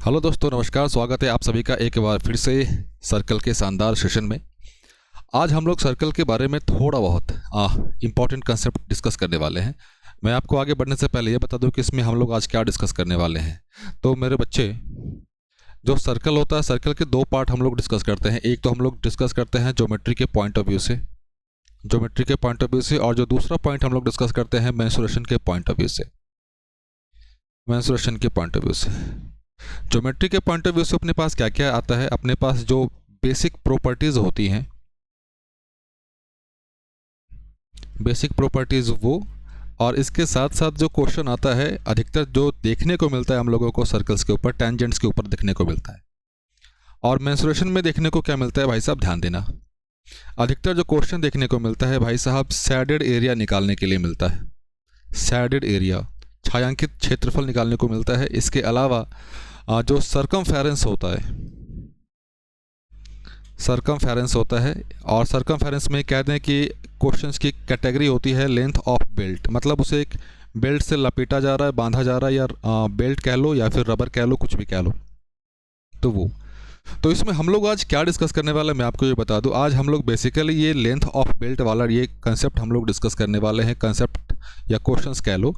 Hello दोस्तों, नमस्कार। स्वागत है आप सभी का एक बार फिर से सर्कल के शानदार सेशन में। आज हम लोग सर्कल के बारे में थोड़ा बहुत इम्पॉर्टेंट कंसेप्ट डिस्कस करने वाले हैं। मैं आपको आगे बढ़ने से पहले ये बता दूं कि इसमें हम लोग आज क्या डिस्कस करने वाले हैं। तो मेरे बच्चे, जो सर्कल होता है, सर्कल के दो पार्ट हम लोग डिस्कस करते हैं। एक तो हम लोग डिस्कस करते हैं ज्योमेट्री के पॉइंट ऑफ व्यू से, और जो दूसरा पॉइंट हम लोग डिस्कस करते हैं मेंसुरेशन के पॉइंट ऑफ व्यू से। ज्योमेट्री के पॉइंट ऑफ व्यू से अपने पास क्या क्या आता है। अपने पास जो बेसिक प्रॉपर्टीज होती हैं, वो, और इसके साथ साथ जो क्वेश्चन आता है, अधिकतर जो देखने को मिलता है हम लोगों को सर्कल्स के ऊपर, टेंजेंट्स के ऊपर देखने को मिलता है। और मेंसुरेशन में देखने को क्या मिलता है भाई साहब, ध्यान देना। अधिकतर जो क्वेश्चन देखने को मिलता है भाई साहब, सैडेड एरिया निकालने के लिए मिलता है। सैडेड एरिया, छायांकित क्षेत्रफल निकालने को मिलता है। इसके अलावा जो सरकमफेरेंस होता है, और सरकमफेरेंस में कह दें कि क्वेश्चंस की कैटेगरी होती है लेंथ ऑफ बेल्ट, मतलब उसे एक बेल्ट से लपेटा जा रहा है, बांधा जा रहा है, या बेल्ट कह लो या फिर रबर कह लो, कुछ भी कह लो। तो इसमें हम लोग आज क्या डिस्कस करने वाले हैं मैं आपको ये बता दूं। आज हम लोग बेसिकली ये लेंथ ऑफ बेल्ट वाला ये कंसेप्ट हम लोग डिस्कस करने वाले हैं। कंसेप्ट या क्वेश्चंस कह लो,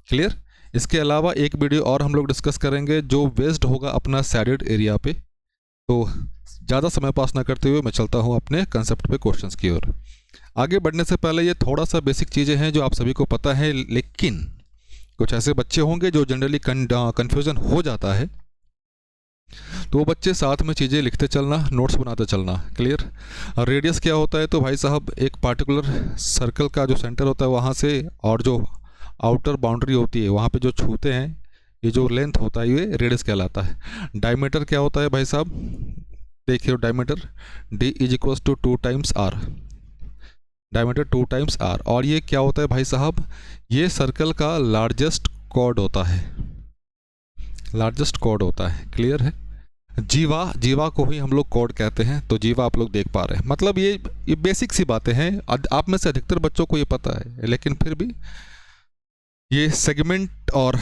क्लियर। इसके अलावा एक वीडियो और हम लोग डिस्कस करेंगे जो बेस्ड होगा अपना सैडेड एरिया पे। तो ज़्यादा समय पास ना करते हुए मैं चलता हूँ अपने कंसेप्ट पे, क्वेश्चंस की ओर। आगे बढ़ने से पहले ये थोड़ा सा बेसिक चीज़ें हैं जो आप सभी को पता है, लेकिन कुछ ऐसे बच्चे होंगे जो जनरली कन्फ्यूज़न हो जाता है। तो वो बच्चे साथ में चीज़ें लिखते चलना, नोट्स बनाते चलना, क्लियर। रेडियस क्या होता है, तो भाई साहब एक पार्टिकुलर सर्कल का जो सेंटर होता है वहाँ से, और जो आउटर बाउंड्री होती है वहाँ पे जो छूते हैं, ये जो लेंथ होता है ये रेडियस कहलाता है। डायमीटर क्या होता है भाई साहब, देखिए diameter d is equals to 2 times r, diameter 2 times r। और ये क्या होता है भाई साहब, ये सर्कल का लार्जेस्ट कॉर्ड होता है, क्लियर है। जीवा को ही हम लोग कॉर्ड कहते हैं। तो जीवा आप लोग देख पा रहे हैं, मतलब ये बेसिक सी बातें हैं, आप में से अधिकतर बच्चों को ये पता है, लेकिन फिर भी ये सेगमेंट, और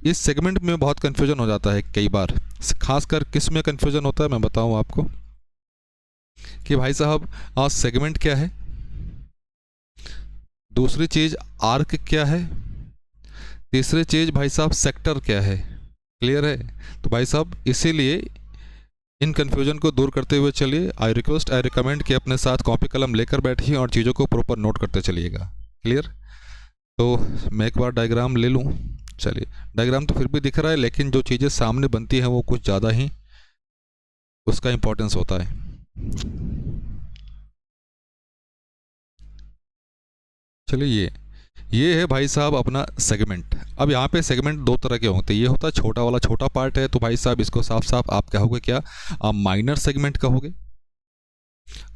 इस सेगमेंट में बहुत कन्फ्यूजन हो जाता है कई बार। खासकर किस में कन्फ्यूजन होता है मैं बताऊं आपको, कि भाई साहब सेगमेंट क्या है, दूसरी चीज़ आर्क क्या है, तीसरी चीज़ भाई साहब सेक्टर क्या है, क्लियर है। तो भाई साहब इसीलिए इन कन्फ्यूजन को दूर करते हुए चलिए, आई रिकमेंड कि अपने साथ कॉपी कलम लेकर बैठिए और चीज़ों को प्रॉपर नोट करते चलिएगा, क्लियर। तो मैं एक बार डायग्राम ले लूँ। चलिए, डायग्राम तो फिर भी दिख रहा है, लेकिन जो चीज़ें सामने बनती हैं वो कुछ ज़्यादा ही उसका इम्पोर्टेंस होता है। चलिए, ये है भाई साहब अपना सेगमेंट। अब यहाँ पे सेगमेंट दो तरह के होते हैं। ये होता है छोटा वाला, छोटा पार्ट है, तो भाई साहब इसको साफ साफ आप कहोगे क्या, माइनर सेगमेंट कहोगे।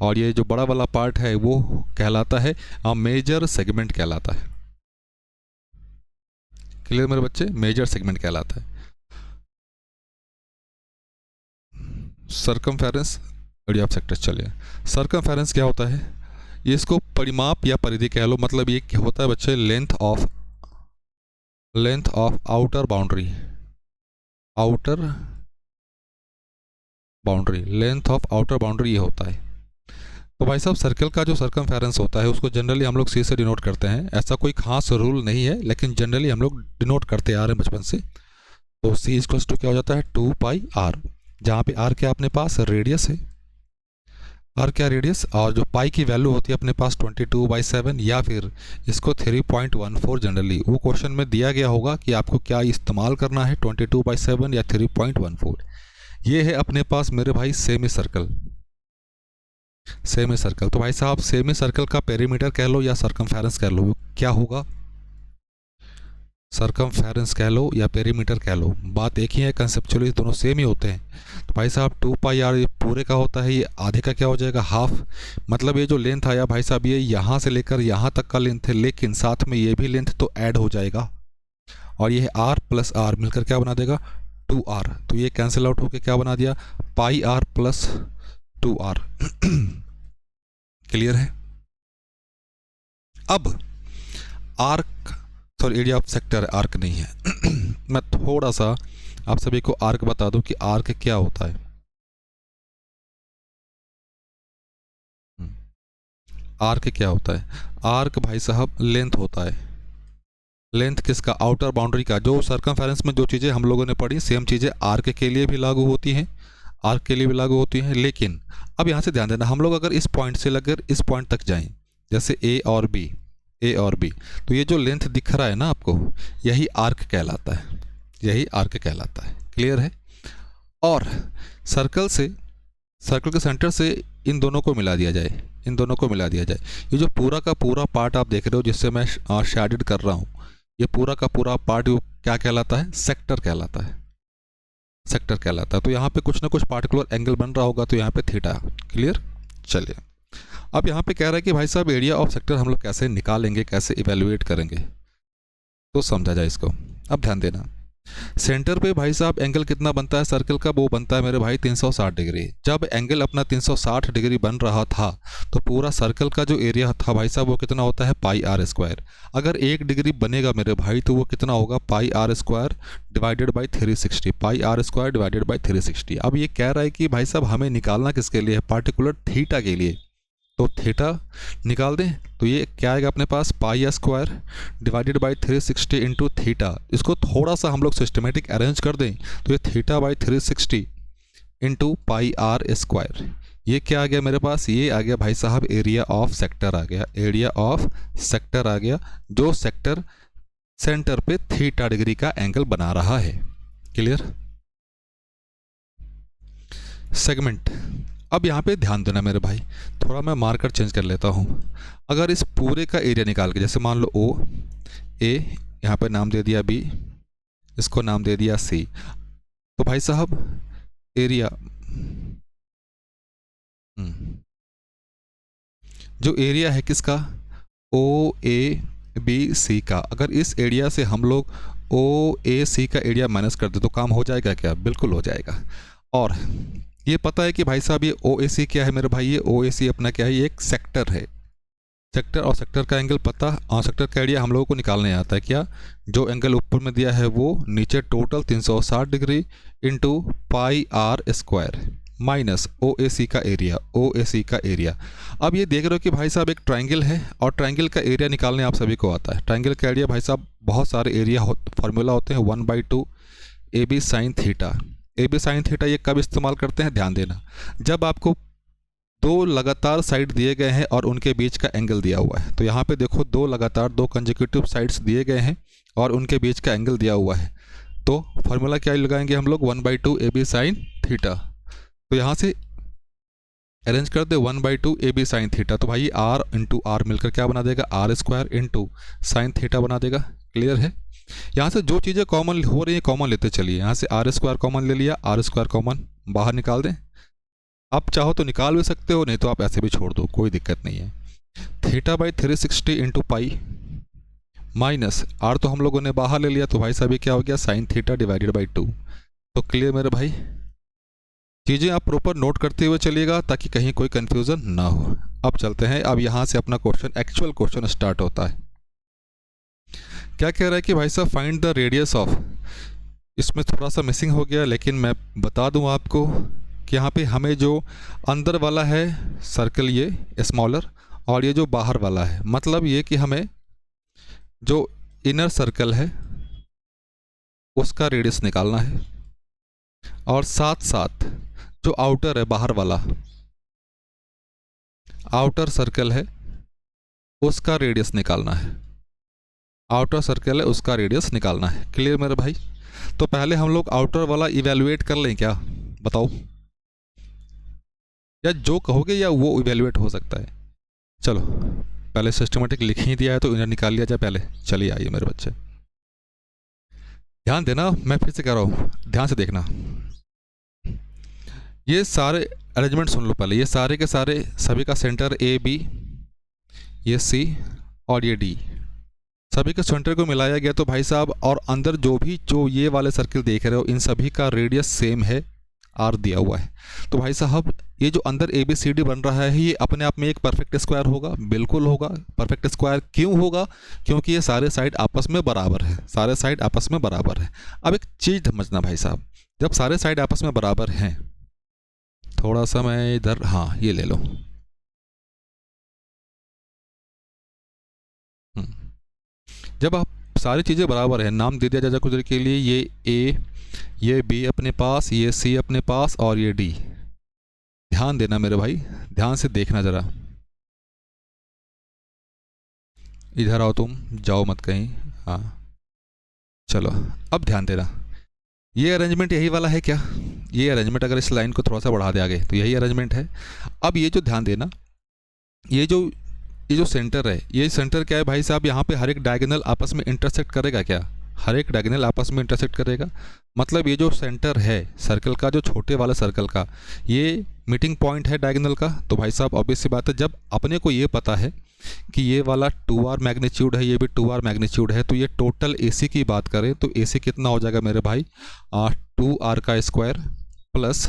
और ये जो बड़ा वाला पार्ट है वो कहलाता है मेजर सेगमेंट कहलाता है, क्लियर मेरे बच्चे, मेजर सेगमेंट कहलाता है। Circumference, area of sector. चलिए, सरकमफेरेंस क्या होता है, ये इसको परिमाप या परिधि कह लो। मतलब ये क्या होता है बच्चे, length of outer boundary, length of outer boundary ये होता है। तो भाई साहब सर्कल का जो सरकमफेरेंस होता है उसको जनरली हम लोग सी से डिनोट करते हैं। ऐसा कोई खास रूल नहीं है, लेकिन जनरली हम लोग डिनोट करते आ रहे हैं बचपन से। तो सी इक्वल्स टू क्या हो जाता है, 2 पाई r, जहाँ पे r क्या अपने पास रेडियस है, r क्या रेडियस, और जो पाई की वैल्यू होती है अपने पास 22/7, या फिर इसको 3.14 जनरली वो क्वेश्चन में दिया गया होगा कि आपको क्या इस्तेमाल करना है, 22/7 या 3.14। ये है अपने पास मेरे भाई सेमी सर्कल। तो भाई साहब सेमी सर्कल का पेरीमीटर कह लो या सरकमफेरेंस कह लो, क्या होगा, सरकमफेरेंस कह लो या पेरीमीटर कह लो, बात एक ही है, कंसेप्चुअली दोनों सेम ही होते हैं। तो भाई साहब 2 पाई r ये पूरे का होता है, ये आधे का क्या हो जाएगा, हाफ। मतलब ये जो लेंथ आया भाई साहब, ये यहाँ से लेकर यहाँ तक का लेंथ है, लेकिन साथ में ये भी लेंथ तो ऐड हो जाएगा, और ये r प्लस r मिलकर क्या बना देगा, 2r। तो ये कैंसिल आउट होकर क्या बना दिया, पाई r प्लस 2r। क्लियर है। अब arc, sorry area of sector, arc नहीं है। मैं थोड़ा सा आप सभी को आर्क बता दूं कि आर्क क्या होता है। आर्क क्या होता है? आर्क भाई साहब लेंथ होता है। लेंथ किसका? आउटर बाउंड्री का। जो सर्कमफेरेंस में जो चीज़ें हम लोगों ने पढ़ी सेम चीज़ें आर्क के लिए भी लागू होती हैं, आर्क के लिए भी लागू होती हैं। लेकिन अब यहाँ से ध्यान देना, हम लोग अगर इस पॉइंट से लेकर इस पॉइंट तक जाएं, जैसे ए और बी, तो ये जो लेंथ दिख रहा है ना आपको, यही आर्क कहलाता है, यही आर्क कहलाता है। क्लियर है? और सर्कल के सेंटर से इन दोनों को मिला दिया जाए, इन दोनों को मिला दिया जाए। ये जो पूरा का पूरा पार्ट आप देख रहे हो जिससे मैं शेडेड कर रहा हूँ, ये पूरा का पूरा पार्ट क्या कहलाता है? सेक्टर कहलाता है, सेक्टर कहलाता है। तो यहाँ पे कुछ ना कुछ पार्टिकुलर एंगल बन रहा होगा, तो यहाँ पे थीटा। क्लियर? चलिए, अब यहाँ पे कह रहा है कि भाई साहब एरिया ऑफ सेक्टर हम लोग कैसे निकालेंगे, कैसे इवेल्युएट करेंगे, तो समझा जाए इसको। अब ध्यान देना, सेंटर पे भाई साहब एंगल कितना बनता है सर्कल का? वो बनता है मेरे भाई 360 डिग्री। जब एंगल अपना 360 डिग्री बन रहा था तो पूरा सर्कल का जो एरिया था भाई साहब वो कितना होता है? पाई आर स्क्वायर। अगर 1 डिग्री बनेगा मेरे भाई तो वो कितना होगा? Pi r square divided by 360, pi r square divided by 360। अब ये कह रहा है कि भाई साहब हमें निकालना किसके लिए है? पार्टिकुलर थीटा के लिए। तो थीटा निकाल दें तो ये क्या आएगा अपने पास? Pi square divided by 360 into theta. इसको थोड़ा सा हम लोग सिस्टमेटिक अरेंज कर दें तो ये theta by 360 into pi r square. ये क्या आ गया मेरे पास? ये आ गया भाई साहब एरिया ऑफ सेक्टर आ गया, एरिया ऑफ सेक्टर आ गया, जो सेक्टर सेंटर पे थीटा डिग्री का एंगल बना रहा है। क्लियर? सेगमेंट। अब यहाँ पे ध्यान देना मेरे भाई, थोड़ा मैं मार्कर चेंज कर लेता हूँ। अगर इस पूरे का एरिया निकाल के, जैसे मान लो ओ ए, यहाँ पे नाम दे दिया बी, इसको नाम दे दिया सी, तो भाई साहब एरिया जो एरिया है किसका? ओ ए बी सी का। अगर इस एरिया से हम लोग ओ ए सी का एरिया माइनस कर दे तो काम हो जाएगा क्या? बिल्कुल हो जाएगा। और ये पता है कि भाई साहब ये ओ ए सी क्या है मेरे भाई? ये ओ ए सी अपना क्या है? ये एक सेक्टर है, सेक्टर। और सेक्टर का एंगल पता, और सेक्टर का एरिया हम लोगों को निकालने आता है क्या? जो एंगल ऊपर में दिया है वो नीचे total 360 degree into pi r square minus O A C का एरिया, ओ ए सी का एरिया। अब ये देख रहे हो कि भाई साहब एक ट्राइंगल है और ट्राइंगल का एरिया निकालने आप सभी को आता है। ट्राइंगल का एरिया भाई साहब बहुत सारे एरिया फार्मूला होते हैं, 1/2 A B sine theta. A B sine theta ये कब इस्तेमाल करते हैं? ध्यान देना, जब आपको दो लगातार साइड दिए गए हैं और उनके बीच का एंगल दिया हुआ है। तो यहाँ पे देखो दो लगातार, दो कंसेक्यूटिव साइड्स दिए गए हैं और उनके बीच का एंगल दिया हुआ है, तो फार्मूला क्या लगाएंगे हम लोग? 1/2 ए बी साइन थीटा। तो यहाँ से अरेंज कर दे 1/2 ए बी साइन थीटा, तो भाई आर इंटू आर मिलकर क्या बना देगा? R square into sine theta बना देगा। क्लियर है? यहाँ से जो चीज़ें कॉमन हो रही हैं कॉमन लेते चलिए। यहाँ से आर स्क्वायर कॉमन ले लिया, आर स्क्वायर कॉमन बाहर निकाल दें। आप चाहो तो निकाल भी सकते हो, नहीं तो आप ऐसे भी छोड़ दो, कोई दिक्कत नहीं है। Theta by 360 into pi minus r तो हम लोगों ने बाहर ले लिया, तो भाई साहब ये क्या हो गया? Sine theta divided by 2। तो क्लियर मेरे भाई? चीज़ें आप प्रॉपर नोट करते हुए चलिएगा ताकि कहीं कोई कन्फ्यूज़न ना हो। अब चलते हैं, अब यहाँ से अपना क्वेश्चन, एक्चुअल क्वेश्चन स्टार्ट होता है। क्या कह रहा है कि भाई साहब फाइंड द रेडियस ऑफ, इसमें थोड़ा सा मिसिंग हो गया लेकिन मैं बता दूं आपको कि यहाँ पे हमें जो अंदर वाला है सर्कल ये स्मॉलर, और ये जो बाहर वाला है, मतलब ये कि हमें जो इनर सर्कल है उसका रेडियस निकालना है, और साथ साथ जो आउटर है बाहर वाला आउटर सर्कल है उसका रेडियस निकालना है, आउटर सर्कल है उसका रेडियस निकालना है। क्लियर मेरे भाई? तो पहले हम लोग आउटर वाला इवेलुएट कर लें क्या? बताओ, या जो कहोगे या वो इवेलुएट हो सकता है। चलो पहले सिस्टमेटिक लिख ही दिया है तो इन्हें निकाल लिया जाए पहले। चलिए आइए मेरे बच्चे, ध्यान देना, मैं फिर से कह रहा हूँ, ध्यान से देखना। ये सारे अरेंजमेंट सुन लो पहले। ये सारे के सारे सभी का सेंटर ए बी, ये सी और ये डी, सभी के सेंटर को मिलाया गया। तो भाई साहब और अंदर जो भी जो ये वाले सर्किल देख रहे हो इन सभी का रेडियस सेम है, आर दिया हुआ है। तो भाई साहब ये जो अंदर ए बी सी डी बन रहा है ये अपने आप में एक परफेक्ट स्क्वायर होगा, बिल्कुल होगा। परफेक्ट स्क्वायर क्यों होगा? क्योंकि ये सारे साइड आपस में बराबर है, सारे साइड आपस में बराबर है। अब एक चीज़ समझना भाई साहब, जब सारे साइड आपस में बराबर हैं, थोड़ा सा मैं इधर, हाँ ये ले लो, जब आप सारी चीज़ें बराबर हैं, नाम दे दिया जाए कुछ देर के लिए, ये ए, ये बी अपने पास, ये सी अपने पास और ये डी। ध्यान देना मेरे भाई, ध्यान से देखना ज़रा, इधर आओ, तुम जाओ मत कहीं, हाँ चलो अब ध्यान देना। ये अरेंजमेंट यही वाला है क्या? ये अरेंजमेंट अगर इस लाइन को थोड़ा सा बढ़ा दे आगे तो यही अरेंजमेंट है। अब ये जो ध्यान देना, ये जो सेंटर है, ये सेंटर क्या है भाई साहब, यहाँ पे हर एक डायगोनल आपस में इंटरसेक्ट करेगा क्या? हर एक डायगोनल आपस में इंटरसेक्ट करेगा। मतलब ये जो सेंटर है सर्कल का, जो छोटे वाले सर्कल का, ये मीटिंग पॉइंट है डायगोनल का। तो भाई साहब ऑब्वियस सी बात है, जब अपने को ये पता है कि ये वाला 2r मैग्नीट्यूड है, ये भी 2r मैग्नीट्यूड है, तो ये टोटल AC की बात करें तो AC कितना हो जाएगा मेरे भाई, 2r का स्क्वायर प्लस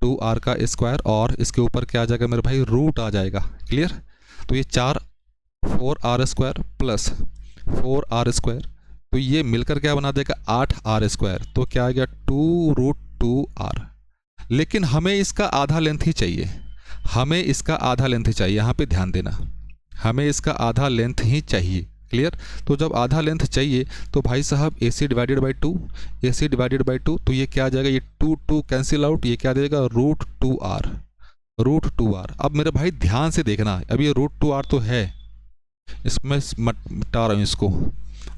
2r का स्क्वायर, और इसके ऊपर क्या आ जाएगा मेरे भाई, रूट आ जाएगा। क्लियर? तो ये 4r square plus 4r square, तो ये मिलकर क्या बना देगा, 8r स्क्वायर। तो क्या आ गया, 2√2r। लेकिन हमें इसका आधा लेंथ ही चाहिए, हमें इसका आधा लेंथ ही चाहिए, यहाँ पे ध्यान देना, हमें इसका आधा लेंथ ही चाहिए। क्लियर? तो जब आधा लेंथ चाहिए तो भाई साहब AC divided by 2, AC divided by 2, तो ये क्या आ जाएगा, ये 2 कैंसिल आउट, ये क्या देगा, √2r, √2r। अब मेरे भाई ध्यान से देखना, अब ये √2r तो है, इसमें मिटा रहा हूँ इसको,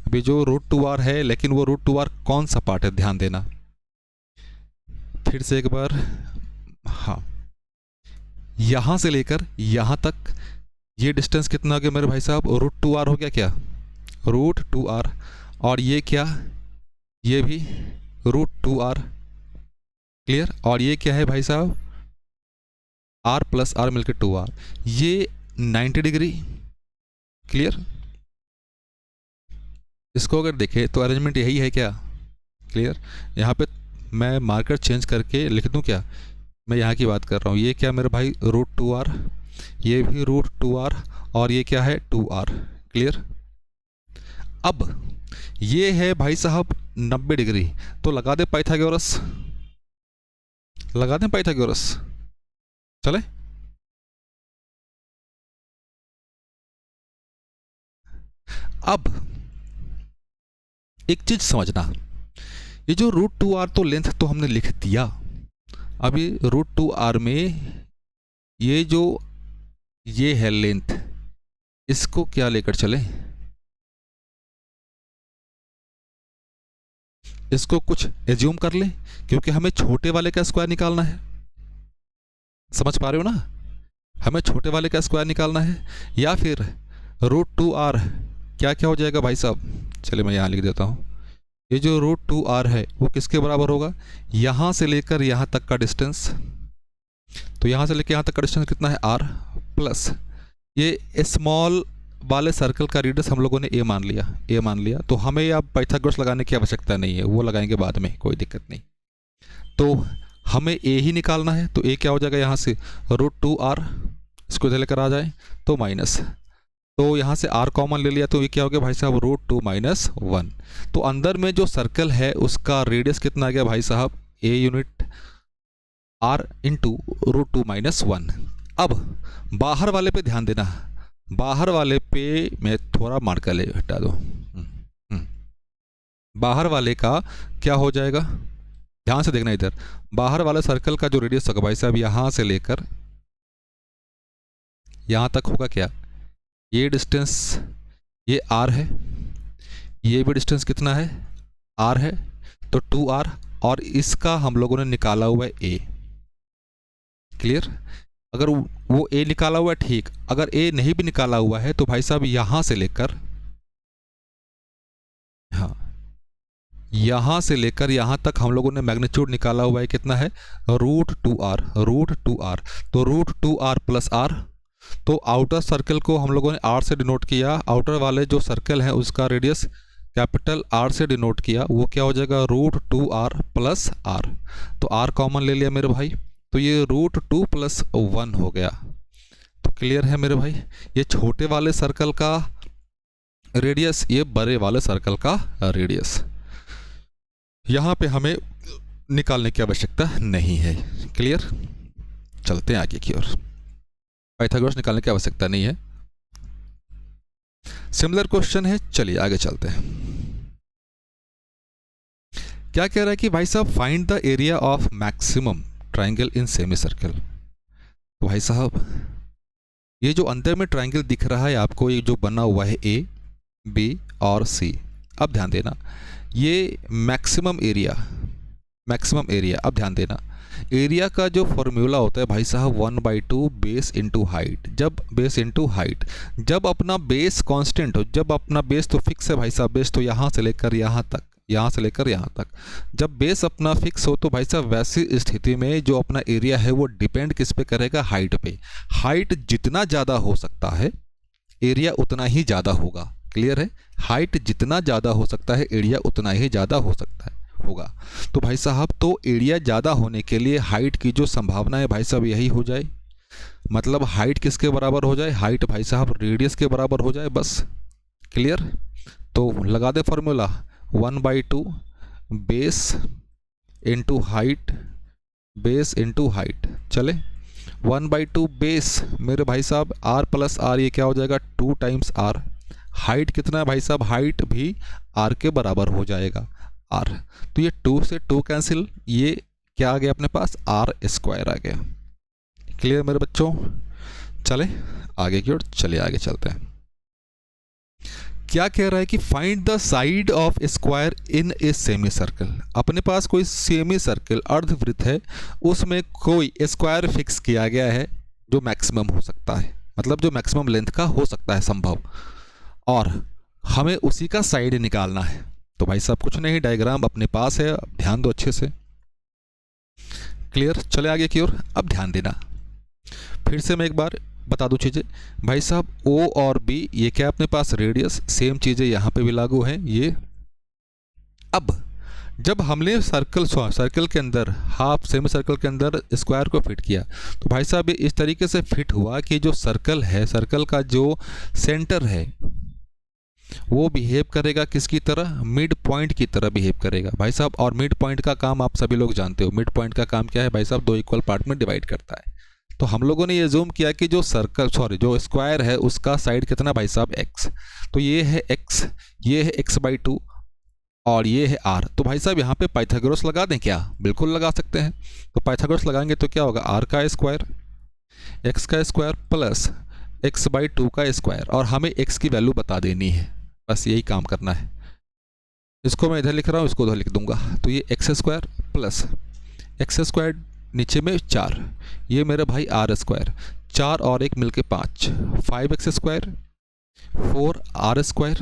अभी जो √2r है, लेकिन वो √2r कौन सा पार्ट है, ध्यान देना फिर से एक बार, हाँ यहाँ से लेकर यहाँ तक ये डिस्टेंस कितना हो गया मेरे भाई साहब, √2r हो गया क्या, √2r, और ये क्या, ये भी √2r। क्लियर? और ये क्या है भाई साहब, r प्लस r मिलकर 2r, ये 90 डिग्री। क्लियर? इसको अगर देखें तो अरेंजमेंट यही है क्या? क्लियर? यहाँ पे मैं मार्कर चेंज करके लिख दूँ क्या, मैं यहाँ की बात कर रहा हूँ, ये क्या मेरे भाई, √2r, ये भी √2r, और ये क्या है, 2r। क्लियर? अब ये है भाई साहब 90 डिग्री, तो लगा दे पाइथागोरस, लगा दें पाइथागोरस, चले? अब एक चीज समझना, ये जो √2r तो लेंथ तो हमने लिख दिया, अभी √2r में ये जो ये है लेंथ, इसको क्या लेकर चले, इसको कुछ एज्यूम कर ले, क्योंकि हमें छोटे वाले का स्क्वायर निकालना है। समझ पा रहे हो ना? हमें छोटे वाले का स्क्वायर निकालना है, या फिर √2r क्या क्या हो जाएगा भाई साहब, चलिए मैं यहाँ लिख देता हूँ, ये जो √2r है वो किसके बराबर होगा, यहाँ से लेकर यहाँ तक का डिस्टेंस, तो यहाँ से लेकर यहाँ तक का डिस्टेंस कितना है, r, प्लस ये स्मॉल वाले सर्कल का रेडियस हम लोगों ने a मान लिया, a मान लिया, तो हमें अब पाइथागोरस लगाने की आवश्यकता नहीं है, वो लगाएंगे बाद में, कोई दिक्कत नहीं। तो हमें a ही निकालना है, तो a क्या हो जाएगा, यहाँ से √2r, इसको इधर लेकर आ जाए तो माइनस, तो यहाँ से r कॉमन ले लिया, तो ये क्या हो गया भाई साहब, √2 - 1। तो अंदर में जो सर्कल है उसका रेडियस कितना आ गया भाई साहब, a यूनिट r इंटू √2 - 1। अब बाहर वाले पे ध्यान देना, बाहर वाले पे मैं थोड़ा मार्कर ले हटा दो, बाहर वाले का क्या हो जाएगा, ध्यान से देखना इधर, बाहर वाले सर्कल का जो रेडियस होगा भाई साहब, यहाँ से लेकर यहाँ तक होगा क्या, ये डिस्टेंस, ये r है, ये भी डिस्टेंस कितना है, r है, तो 2r, और इसका हम लोगों ने निकाला हुआ है a। क्लियर? अगर वो a निकाला हुआ है ठीक, अगर a नहीं भी निकाला हुआ है तो भाई साहब यहाँ से लेकर, हाँ यहाँ से लेकर यहाँ तक हम लोगों ने मैग्नीट्यूड निकाला हुआ है, कितना है, √2r, √2r, तो √2r प्लस r, तो आउटर सर्कल को हम लोगों ने r से डिनोट किया, आउटर वाले जो सर्कल है उसका रेडियस कैपिटल आर से डिनोट किया, वो क्या हो जाएगा √2r प्लस आर। तो r कॉमन ले लिया मेरे भाई, तो ये √2 + 1 हो गया। तो क्लियर है मेरे भाई, ये छोटे वाले सर्कल का रेडियस, ये बड़े वाले सर्कल का रेडियस। यहाँ पे हमें निकालने की आवश्यकता नहीं है। क्लियर, चलते हैं आगे की ओर। पाइथागोरस निकालने की आवश्यकता नहीं है। सिमिलर क्वेश्चन है, चलिए आगे चलते हैं। क्या कह रहा है कि भाई साहब find the area of maximum triangle in semi circle. तो भाई साहब ये जो अंदर में ट्राइंगल दिख रहा है आपको, ये जो बना हुआ है ए, बी और सी, अब ध्यान देना ये मैक्सिमम एरिया, मैक्सिमम एरिया। अब ध्यान देना एरिया का जो फॉर्मूला होता है भाई साहब 1/2 बेस इंटू हाइट। जब बेस इंटू हाइट, जब अपना बेस कांस्टेंट हो, जब अपना बेस तो फिक्स है भाई साहब, बेस तो यहाँ से लेकर यहाँ तक, यहाँ से लेकर यहाँ तक, जब बेस अपना फिक्स हो तो भाई साहब वैसी स्थिति में जो अपना एरिया है वो डिपेंड किस पे करेगा, हाइट पे। हाइट जितना ज़्यादा हो सकता है एरिया उतना ही ज़्यादा होगा। क्लियर है, हाइट जितना ज़्यादा हो सकता है एरिया उतना ही ज़्यादा हो सकता है होगा। तो भाई साहब तो एरिया ज़्यादा होने के लिए हाइट की जो संभावना है भाई साहब यही हो जाए, मतलब हाइट किसके बराबर हो जाए, हाइट भाई साहब रेडियस के बराबर हो जाए बस। क्लियर, तो लगा दे formula 1/2 base into height, base into height. चले 1/2 बेस मेरे भाई साहब r प्लस आर, ये क्या हो जाएगा 2 टाइम्स r। हाइट कितना है भाई साहब, हाइट भी r के बराबर हो जाएगा r। तो ये 2 से 2 कैंसिल, ये क्या आ गया अपने पास r² आ गया। क्लियर मेरे बच्चों, चले आगे की ओर, चलिए आगे चलते हैं। क्या कह रहा है कि find the side of square in a semi circle. अपने पास कोई सेमी सर्कल अर्धवृत्त है, उसमें कोई स्क्वायर फिक्स किया गया है जो मैक्सिमम हो सकता है, मतलब जो मैक्सिमम लेंथ का हो सकता है संभव, और हमें उसी का साइड निकालना है। तो भाई साहब कुछ नहीं, डायग्राम अपने पास है, ध्यान दो अच्छे से। क्लियर, चले आगे की ओर। अब ध्यान देना, फिर से मैं एक बार बता दूं चीज़ें भाई साहब, O और B ये क्या अपने पास रेडियस, सेम चीज़ें यहाँ पे भी लागू हैं ये। अब जब हमने सर्कल के अंदर, हाफ सेमी सर्कल के अंदर स्क्वायर को फिट किया, तो भाई साहब ये इस तरीके से फिट हुआ कि जो सर्कल है, सर्कल का जो सेंटर है वो बिहेव करेगा किसकी तरह, मिड पॉइंट की तरह बिहेव करेगा भाई साहब। और मिड पॉइंट का काम आप सभी लोग जानते हो, मिड पॉइंट का काम क्या है भाई साहब, 2 इक्वल पार्ट में डिवाइड करता है। तो हम लोगों ने ये जूम किया कि जो जो स्क्वायर है उसका साइड कितना भाई साहब x, तो ये है x, ये है x/2 और ये है r। तो भाई साहब यहाँ पे पाइथागोरस लगा दें क्या, बिल्कुल लगा सकते हैं। तो पाइथागोरस लगाएंगे तो क्या होगा, r का स्क्वायर, x का स्क्वायर प्लस x/2 का स्क्वायर, और हमें x की वैल्यू बता देनी है, बस यही काम करना है। इसको मैं इधर लिख रहा हूँ, इसको उधर लिख दूंगा। तो ये x² प्लस x² नीचे में 4, ये मेरे भाई r², 4 और 1 मिलके 5, 5x², 4r²,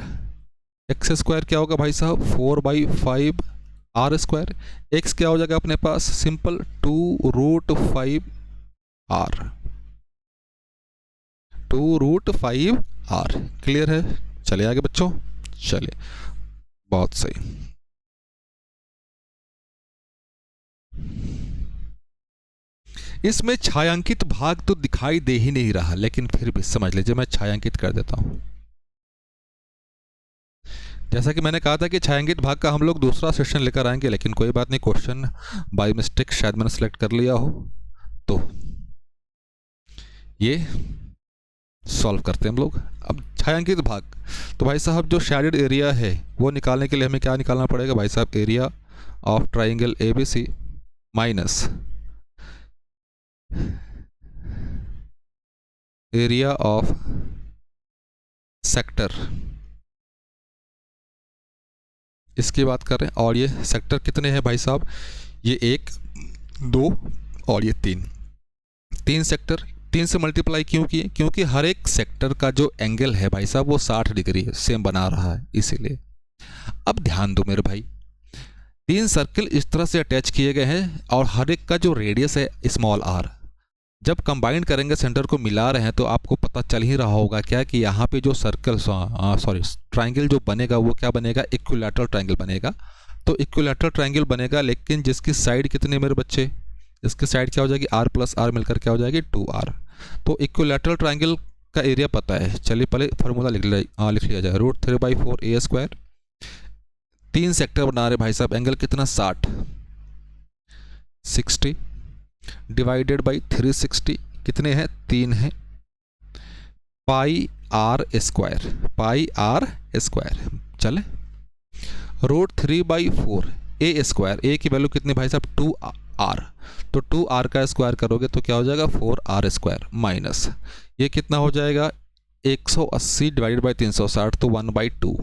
x² क्या होगा भाई साहब 4/5 r², x क्या हो जाएगा अपने पास सिंपल 2√5r, 2√5r। क्लियर है, चलिए आगे बच्चों, चलिए बहुत सही। इसमें छायांकित भाग तो दिखाई दे ही नहीं रहा, लेकिन फिर भी समझ लीजिए मैं छायांकित कर देता हूं। जैसा कि मैंने कहा था कि छायांकित भाग का हम लोग दूसरा सेशन लेकर आएंगे, लेकिन कोई बात नहीं, क्वेश्चन बाय मिस्टेक शायद मैंने सेलेक्ट कर लिया हो, तो ये सॉल्व करते हैं हम लोग। अब छायांकित भाग, तो भाई साहब जो शेडेड एरिया है वो निकालने के लिए हमें क्या निकालना पड़ेगा भाई साहब, area of triangle ABC minus area of sector, इसकी बात कर रहे हैं। और ये सेक्टर कितने हैं भाई साहब, ये 1, 2 और ये 3 सेक्टर। 3 से मल्टीप्लाई क्यों किए, क्योंकि हर एक सेक्टर का जो एंगल है भाई साहब वो 60 डिग्री है, सेम बना रहा है इसीलिए। अब ध्यान दो मेरे भाई, 3 सर्कल इस तरह से अटैच किए गए हैं और हर एक का जो रेडियस है स्मॉल r, जब कंबाइन करेंगे, सेंटर को मिला रहे हैं, तो आपको पता चल ही रहा होगा क्या कि यहाँ पे जो सर्कल ट्राइंगल जो बनेगा वो क्या बनेगा, इक्विलैटरल ट्राइंगल बनेगा। तो इक्विलैटरल ट्राइंगल बनेगा, लेकिन जिसकी साइड कितनी मेरे बच्चे, इसकी साइड क्या हो जाएगी, r प्लस आर मिलकर क्या हो जाएगी 2r। तो इक्विलैटरल ट्राइंगल का एरिया पता है, चलिए पहले फार्मूला लिख लिया जाए, √3/4a²। 3 सेक्टर बना रहे भाई साहब, एंगल कितना 60 डिवाइडेड बाई 360 कितने हैं, 3 है, πr²। चले √3/4 a², a की वैल्यू कितनी भाई साहब 2r, तो 2r का स्क्वायर करोगे तो क्या हो जाएगा 4r² माइनस ये कितना हो जाएगा 180 डिवाइडेड बाई 360 तो 1/2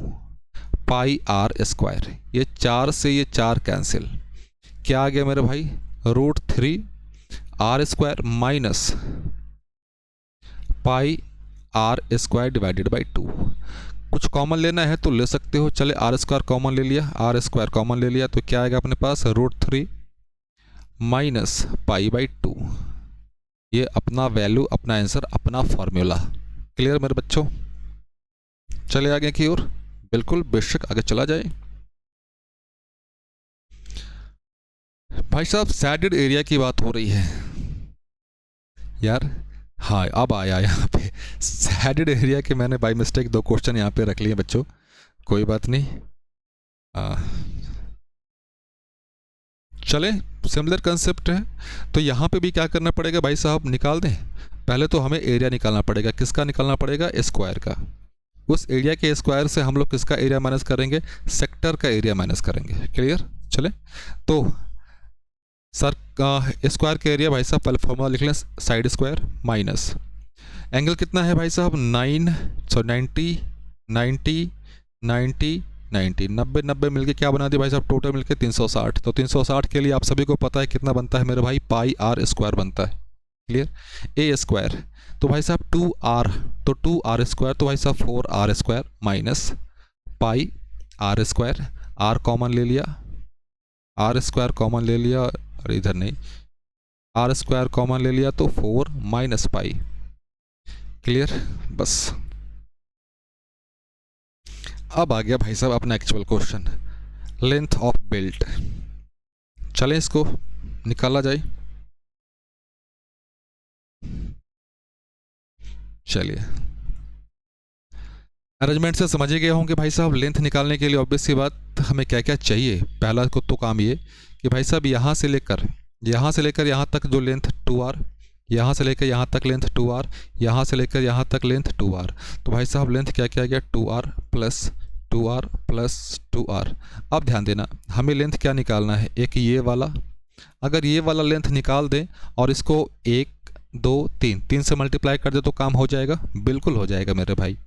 πr²। ये 4 से ये 4 कैंसिल, क्या आ गया मेरे भाई √3r² minus πr² divided by 2। कुछ कॉमन लेना है तो ले सकते हो, चले r² कॉमन ले लिया, r² कॉमन ले लिया तो क्या आएगा अपने पास √3 माइनस π/2। ये अपना वैल्यू, अपना आंसर, अपना फॉर्मूला। क्लियर मेरे बच्चों, चले आगे की ओर, बिल्कुल बेशक आगे चला जाए। भाई साहब सैडेड एरिया की बात हो रही है यार, हाँ अब आया यहाँ पे सैडेड एरिया के, मैंने बाय मिस्टेक 2 क्वेश्चन यहाँ पे रख लिए बच्चों, कोई बात नहीं। चले सिमिलर कंसेप्ट है, तो यहाँ पे भी क्या करना पड़ेगा भाई साहब, निकाल दें। पहले तो हमें एरिया निकालना पड़ेगा, किसका निकालना पड़ेगा, स्क्वायर का। उस एरिया के स्क्वायर से हम लोग किसका एरिया माइनस करेंगे, सेक्टर का एरिया माइनस करेंगे। क्लियर, चले तो सर स्क्वायर के एरिया भाई साहब पहले फॉर्मूला लिख लें, साइड स्क्वायर माइनस एंगल कितना है भाई साहब 90 90 मिलके क्या बना दिया भाई साहब, टोटल मिलके 360। तो 360 के लिए आप सभी को पता है कितना बनता है मेरे भाई, πr² बनता है। क्लियर, a² तो भाई साहब 2r, तो 2r² तो भाई साहब 4r² minus πr², r common ले लिया, r² कॉमन ले लिया, और इधर नहीं, r² कॉमन ले लिया तो 4 माइनस π। क्लियर, बस अब आ गया भाई साहब अपना actual question, length of belt. चलें इसको निकाला जाए। चलिए अरेंजमेंट से समझ गए होंगे भाई साहब, लेंथ निकालने के लिए ऑब्वियस सी बात हमें क्या क्या चाहिए। पहला को तो काम ये कि भाई साहब यहाँ से लेकर यहाँ तक जो लेंथ 2r, यहाँ से लेकर यहाँ तक लेंथ 2r, यहाँ से लेकर यहाँ तक लेंथ 2r, तो भाई साहब लेंथ क्या क्या आ गया 2r plus 2r plus 2r। अब ध्यान देना, हमें लेंथ क्या निकालना है, एक ये वाला, अगर ये वाला लेंथ निकाल दें और इसको 1 2 3 से मल्टीप्लाई कर दे तो काम हो जाएगा, बिल्कुल हो जाएगा मेरे भाई।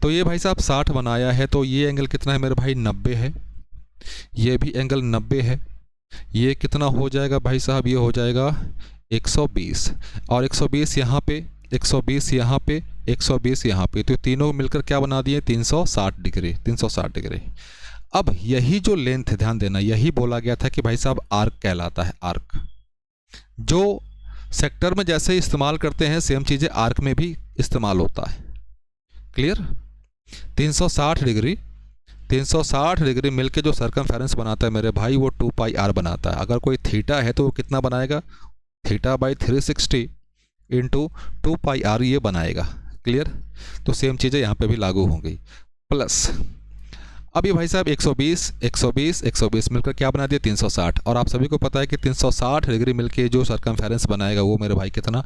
तो ये भाई साहब 60 बनाया है, तो ये एंगल कितना है मेरे भाई 90 है, ये भी एंगल 90 है, ये कितना हो जाएगा भाई साहब, ये हो जाएगा 120, और 120 यहाँ पे, 120 यहाँ पे, 120 यहाँ पे, तो तीनों मिलकर क्या बना दिए 360 डिग्री, 360 डिग्री। अब यही जो लेंथ, ध्यान देना, यही बोला गया था कि भाई साहब आर्क कहलाता है, आर्क। जो सेक्टर में जैसे इस्तेमाल करते हैं सेम चीज़ें आर्क में भी इस्तेमाल होता है। क्लियर, 360 डिग्री मिलके जो सर्कमफेरेंस बनाता है मेरे भाई वो 2πr बनाता है। अगर कोई थीटा है तो वो कितना बनाएगा, θ/360 इंटू 2πr ये बनाएगा। क्लियर, तो सेम चीज़ें यहाँ पे भी लागू होंगी। प्लस अब ये भाई साहब 120 मिलकर क्या बना दिया 360, और आप सभी को पता है कि 360 डिग्री मिलके जो सर्कमफेरेंस बनाएगा वो मेरे भाई कितना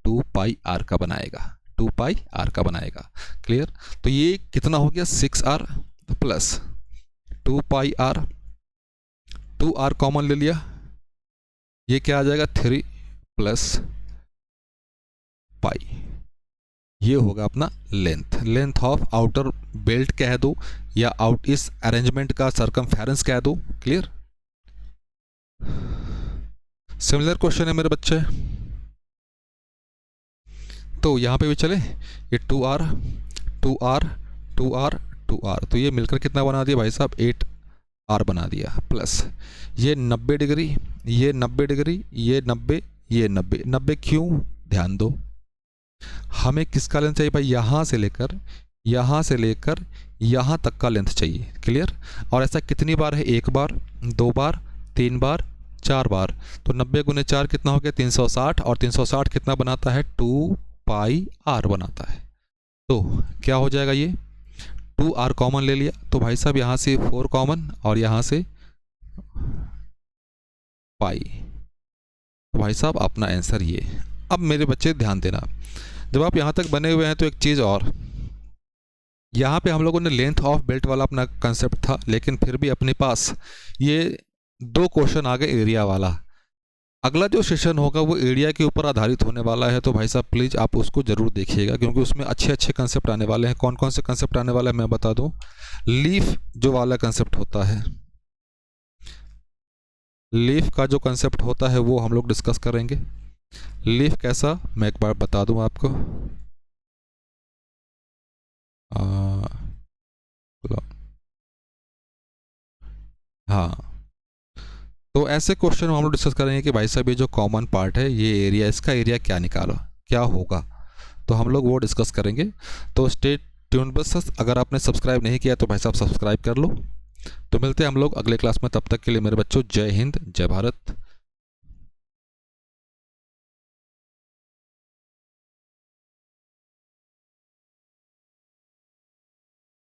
2πr का बनाएगा, 2πr का बनाएगा। क्लियर, तो ये कितना हो गया 6r plus 2πr, 2r common ले लिया, ये क्या आ जाएगा 3 प्लस π। ये होगा अपना length, length of outer belt कह दो या आउट इस अरेंजमेंट का सर्कमफेरेंस कह दो। क्लियर, सिमिलर क्वेश्चन है मेरे बच्चे। तो यहाँ पे भी चले, ये 2r 2r 2r 2r, तो ये मिलकर कितना बना दिया भाई साहब 8r बना दिया, प्लस ये 90 डिग्री, ये 90 डिग्री, ये 90, ये 90। 90 क्यों, ध्यान दो, हमें किसका लेंथ चाहिए भाई, यहाँ से लेकर यहाँ तक का लेंथ चाहिए। क्लियर। और ऐसा कितनी बार है, एक बार, दो बार, तीन बार, चार बार। तो 90 गुने 4 कितना हो गया, 360। और 360 कितना बनाता है, 2πr बनाता है। तो क्या हो जाएगा, ये 2r कॉमन ले लिया, तो भाई साहब यहाँ से 4 कॉमन और यहाँ से पाई। तो भाई साहब अपना आंसर ये। अब मेरे बच्चे ध्यान देना, जब आप यहाँ तक बने हुए हैं तो एक चीज़ और, यहाँ पे हम लोगों ने लेंथ ऑफ बेल्ट वाला अपना कंसेप्ट था, लेकिन फिर भी अपने पास ये 2 क्वेश्चन आ गए एरिया वाला। अगला जो सेशन होगा वो एरिया के ऊपर आधारित होने वाला है, तो भाई साहब प्लीज़ आप उसको ज़रूर देखिएगा, क्योंकि उसमें अच्छे अच्छे कंसेप्ट आने वाले हैं। कौन कौन से कंसेप्ट आने वाले हैं मैं बता दूं। लीफ जो वाला कंसेप्ट होता है, लीफ का जो कंसेप्ट होता है वो हम लोग डिस्कस करेंगे। लीफ कैसा, मैं एक बार बता दूं आपको। हाँ, तो ऐसे क्वेश्चन हम लोग डिस्कस करेंगे कि भाई साहब ये जो कॉमन पार्ट है, ये एरिया, इसका एरिया क्या निकालो, क्या होगा, तो हम लोग वो डिस्कस करेंगे। तो स्टे ट्यून। बस अगर आपने सब्सक्राइब नहीं किया तो भाई साहब सब्सक्राइब कर लो। तो मिलते हैं हम लोग अगले क्लास में, तब तक के लिए मेरे बच्चों जय हिंद, जय भारत।